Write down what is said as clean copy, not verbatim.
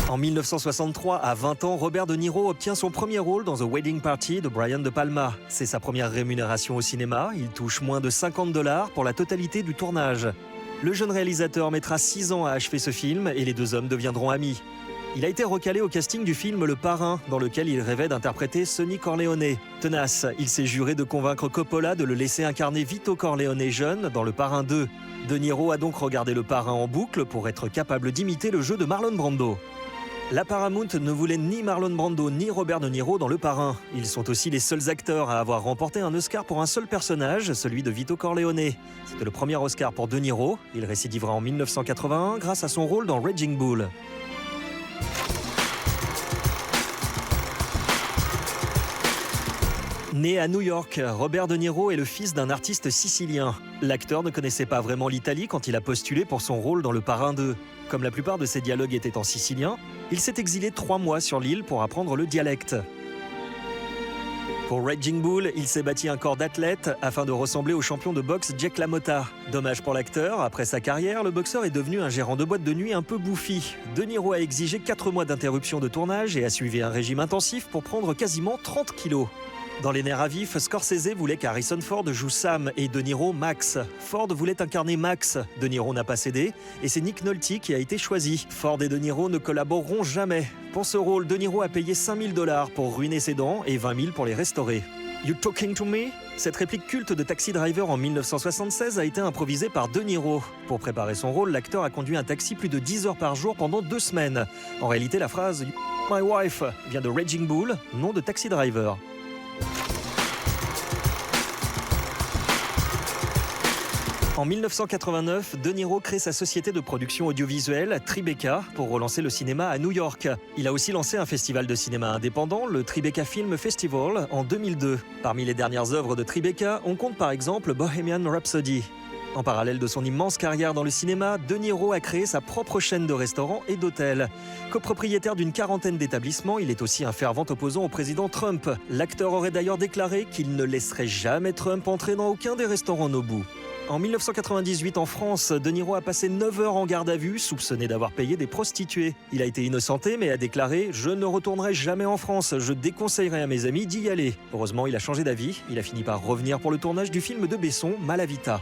En 1963, à 20 ans, Robert De Niro obtient son premier rôle dans The Wedding Party de Brian De Palma. C'est sa première rémunération au cinéma. Il touche moins de $50 pour la totalité du tournage. Le jeune réalisateur mettra 6 ans à achever ce film et les deux hommes deviendront amis. Il a été recalé au casting du film Le Parrain, dans lequel il rêvait d'interpréter Sonny Corleone. Tenace, il s'est juré de convaincre Coppola de le laisser incarner Vito Corleone jeune dans Le Parrain 2. De Niro a donc regardé Le Parrain en boucle pour être capable d'imiter le jeu de Marlon Brando. La Paramount ne voulait ni Marlon Brando ni Robert De Niro dans Le Parrain. Ils sont aussi les seuls acteurs à avoir remporté un Oscar pour un seul personnage, celui de Vito Corleone. C'était le premier Oscar pour De Niro. Il récidivera en 1981 grâce à son rôle dans Raging Bull. Né à New York, Robert De Niro est le fils d'un artiste sicilien. L'acteur ne connaissait pas vraiment l'Italie quand il a postulé pour son rôle dans Le Parrain 2. Comme la plupart de ses dialogues étaient en sicilien, il s'est exilé 3 mois sur l'île pour apprendre le dialecte. Pour Raging Bull, il s'est bâti un corps d'athlète afin de ressembler au champion de boxe Jack LaMotta. Dommage pour l'acteur, après sa carrière, le boxeur est devenu un gérant de boîte de nuit un peu bouffi. De Niro a exigé 4 mois d'interruption de tournage et a suivi un régime intensif pour prendre quasiment 30 kilos. Dans Les Nerfs à vif, Scorsese voulait qu'Harrison Ford joue Sam et De Niro Max. Ford voulait incarner Max, De Niro n'a pas cédé et c'est Nick Nolte qui a été choisi. Ford et De Niro ne collaboreront jamais. Pour ce rôle, De Niro a payé $5 000 pour ruiner ses dents et 20 000 pour les restaurer. You talking to me? Cette réplique culte de Taxi Driver en 1976 a été improvisée par De Niro. Pour préparer son rôle, l'acteur a conduit un taxi plus de 10 heures par jour pendant 2 semaines. En réalité, la phrase « My wife » vient de Raging Bull, nom de Taxi Driver. En 1989, De Niro crée sa société de production audiovisuelle, Tribeca, pour relancer le cinéma à New York. Il a aussi lancé un festival de cinéma indépendant, le Tribeca Film Festival, en 2002. Parmi les dernières œuvres de Tribeca, on compte par exemple Bohemian Rhapsody. En parallèle de son immense carrière dans le cinéma, De Niro a créé sa propre chaîne de restaurants et d'hôtels. Copropriétaire d'une 40aine d'établissements, il est aussi un fervent opposant au président Trump. L'acteur aurait d'ailleurs déclaré qu'il ne laisserait jamais Trump entrer dans aucun des restaurants Nobu. En 1998, en France, De Niro a passé 9 heures en garde à vue, soupçonné d'avoir payé des prostituées. Il a été innocenté, mais a déclaré « Je ne retournerai jamais en France, je déconseillerai à mes amis d'y aller ». Heureusement, il a changé d'avis. Il a fini par revenir pour le tournage du film de Besson, Malavita.